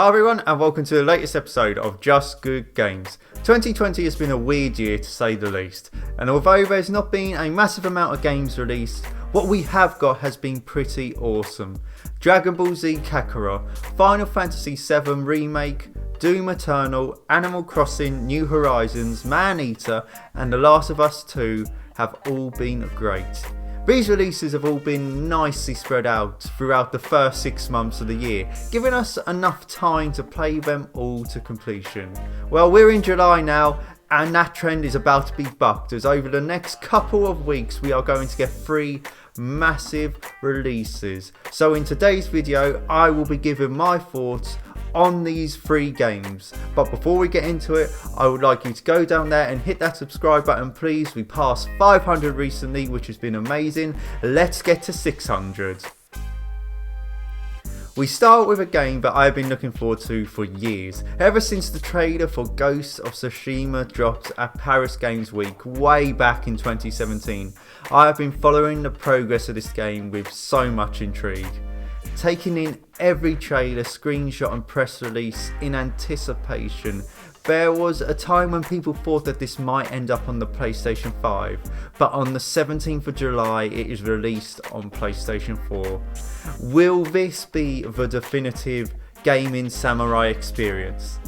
Hi everyone and welcome to the latest episode of Just Good Games. 2020 has been a weird year to say the least, and although there's not been a massive amount of games released, what we have got has been pretty awesome. Dragon Ball Z Kakarot, Final Fantasy VII Remake, Doom Eternal, Animal Crossing, New Horizons, Man-Eater and The Last of Us 2 have all been great. These releases have all been nicely spread out throughout the first 6 months of the year, giving us enough time to play them all to completion. Well, we're in July now, and that trend is about to be bucked, as over the next couple of weeks we are going to get 3 massive releases. So in today's video I will be giving my thoughts on these 3 games, but before we get into it I would like you to go down there and hit that subscribe button please. We passed 500 recently, which has been amazing. Let's get to 600. We start with a game that I've been looking forward to for years, ever since the trailer for Ghost of Tsushima dropped at Paris Games Week way back in 2017. I have been following the progress of this game with so much intrigue, taking in every trailer, screenshot and press release in anticipation. There was a time when people thought that this might end up on the PlayStation 5, but on the 17th of July it is released on PlayStation 4. Will this be the definitive gaming samurai experience?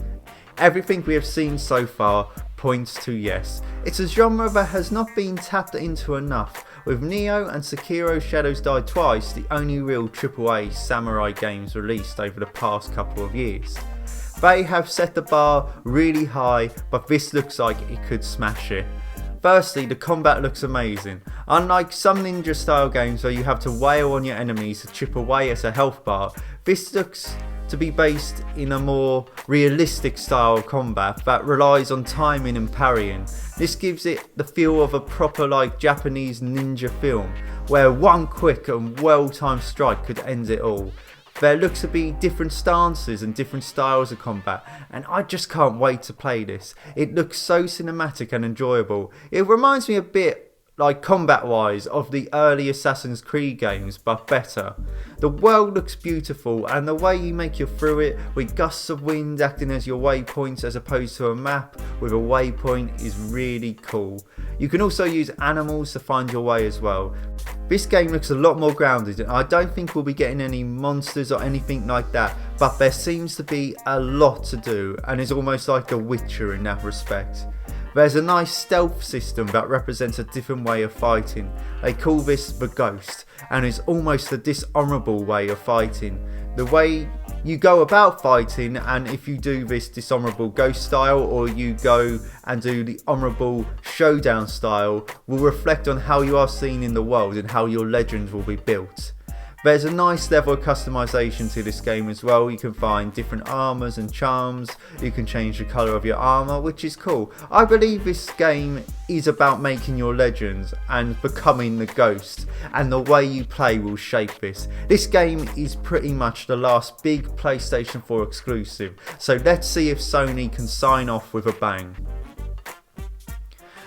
Everything we have seen so far points to yes. It's a genre that has not been tapped into enough, with Nioh and Sekiro Shadows Die Twice the only real AAA samurai games released over the past couple of years. They have set the bar really high, but this looks like it could smash it. Firstly, the combat looks amazing. Unlike some ninja style games where you have to wail on your enemies to chip away at a health bar, this looks to be based in a more realistic style of combat that relies on timing and parrying. This gives it the feel of a proper Japanese ninja film, where one quick and well-timed strike could end it all. There looks to be different stances and different styles of combat, and I just can't wait to play this. It looks so cinematic and enjoyable. It reminds me a bit, combat wise, of the early Assassin's Creed games, but better. The world looks beautiful, and the way you make your through it, with gusts of wind acting as your waypoints as opposed to a map with a waypoint, is really cool. You can also use animals to find your way as well. This game looks a lot more grounded, and I don't think we'll be getting any monsters or anything like that, but there seems to be a lot to do, and it's almost like The Witcher in that respect. There's a nice stealth system that represents a different way of fighting. They call this the Ghost, and it's almost a dishonourable way of fighting. The way you go about fighting, and if you do this dishonourable ghost style or you go and do the honourable showdown style, will reflect on how you are seen in the world and how your legends will be built. There's a nice level of customization to this game as well. You can find different armors and charms. You can change the color of your armor, which is cool. I believe this game is about making your legends and becoming the Ghost, and the way you play will shape this. This game is pretty much the last big PlayStation 4 exclusive, so let's see if Sony can sign off with a bang.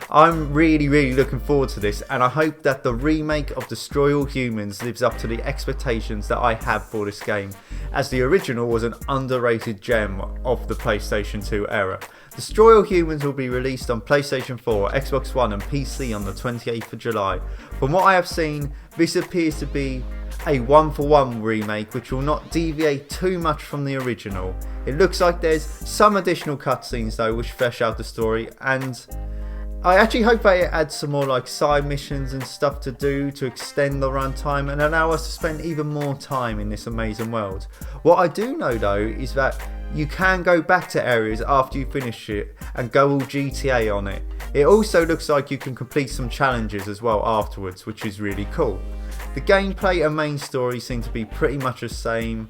I'm really looking forward to this, and I hope that the remake of Destroy All Humans lives up to the expectations that I have for this game, as the original was an underrated gem of the PlayStation 2 era. Destroy All Humans will be released on PlayStation 4, Xbox One and PC on the 28th of July. From what I have seen, this appears to be a 1-for-1 remake which will not deviate too much from the original. It looks like there's some additional cutscenes though which flesh out the story, and I actually hope they add some more side missions and stuff to do to extend the runtime and allow us to spend even more time in this amazing world. What I do know though is that you can go back to areas after you finish it and go all GTA on it. It also looks like you can complete some challenges as well afterwards, which is really cool. The gameplay and main story seem to be pretty much the same,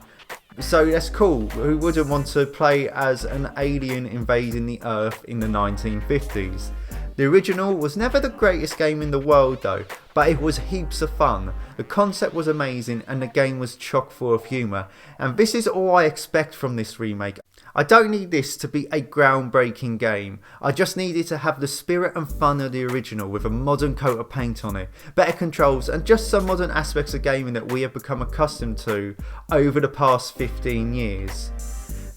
so that's cool. Who wouldn't want to play as an alien invading the Earth in the 1950s? The original was never the greatest game in the world though, but it was heaps of fun. The concept was amazing and the game was chock full of humour, and this is all I expect from this remake. I don't need this to be a groundbreaking game, I just need it to have the spirit and fun of the original with a modern coat of paint on it, better controls and just some modern aspects of gaming that we have become accustomed to over the past 15 years.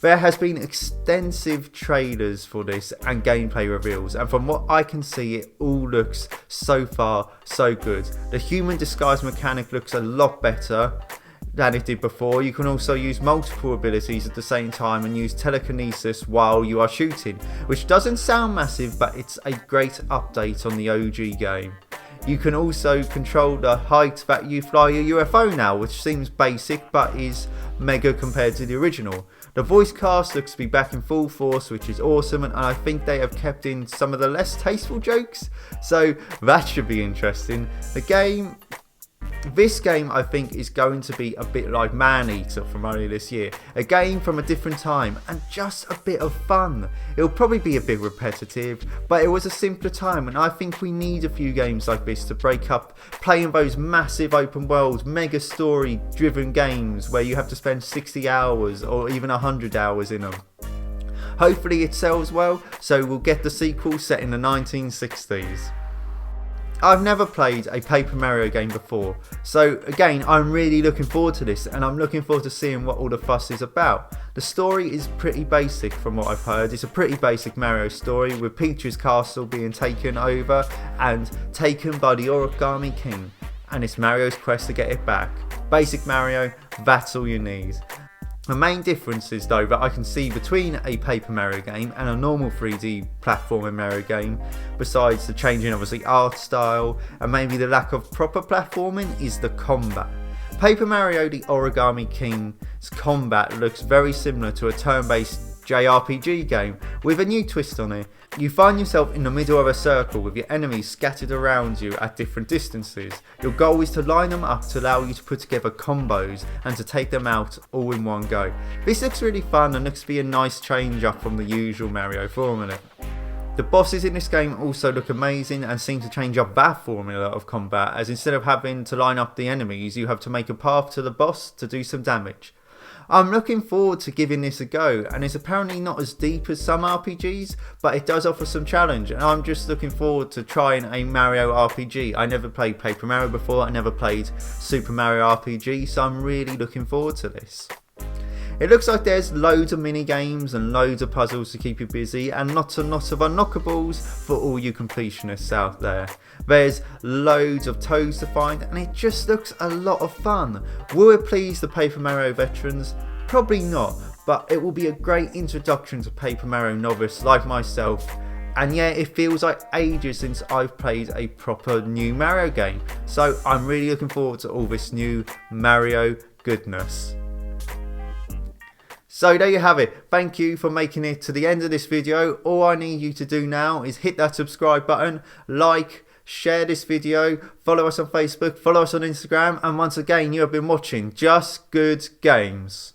There has been extensive trailers for this and gameplay reveals, and from what I can see it all looks so far so good. The human disguise mechanic looks a lot better than it did before. You can also use multiple abilities at the same time and use telekinesis while you are shooting, which doesn't sound massive, but it's a great update on the OG game. You can also control the height that you fly your UFO now, which seems basic but is mega compared to the original. The voice cast looks to be back in full force, which is awesome, and I think they have kept in some of the less tasteful jokes, so that should be interesting. This game I think is going to be a bit like Man-Eater from earlier this year, a game from a different time and just a bit of fun. It'll probably be a bit repetitive, but it was a simpler time, and I think we need a few games like this to break up playing those massive open world, mega story driven games where you have to spend 60 hours or even 100 hours in them. Hopefully it sells well, so we'll get the sequel set in the 1960s. I've never played a Paper Mario game before, so again I'm really looking forward to this, and I'm looking forward to seeing what all the fuss is about. The story is pretty basic from what I've heard. It's a pretty basic Mario story with Peach's castle being taken over and taken by the Origami King, and it's Mario's quest to get it back. Basic Mario, that's all you need. The main differences though that I can see between a Paper Mario game and a normal 3D platforming Mario game, besides the changing obviously art style and maybe the lack of proper platforming, is the combat. Paper Mario the Origami King's combat looks very similar to a turn-based JRPG game with a new twist on it. You find yourself in the middle of a circle with your enemies scattered around you at different distances. Your goal is to line them up to allow you to put together combos and to take them out all in one go. This looks really fun and looks to be a nice change up from the usual Mario formula. The bosses in this game also look amazing and seem to change up that formula of combat, as instead of having to line up the enemies, you have to make a path to the boss to do some damage. I'm looking forward to giving this a go, and it's apparently not as deep as some RPGs, but it does offer some challenge, and I'm just looking forward to trying a Mario RPG. I never played Paper Mario before, I never played Super Mario RPG, so I'm really looking forward to this. It looks like there's loads of mini games and loads of puzzles to keep you busy, and lots and lots of unlockables for all you completionists out there. There's loads of toads to find, and it just looks a lot of fun. Will it please the Paper Mario veterans? Probably not, but it will be a great introduction to Paper Mario novices like myself. And yeah, it feels like ages since I've played a proper new Mario game, so I'm really looking forward to all this new Mario goodness. So there you have it. Thank you for making it to the end of this video. All I need you to do now is hit that subscribe button, like, share this video, follow us on Facebook, follow us on Instagram, and once again, you have been watching Just Good Games.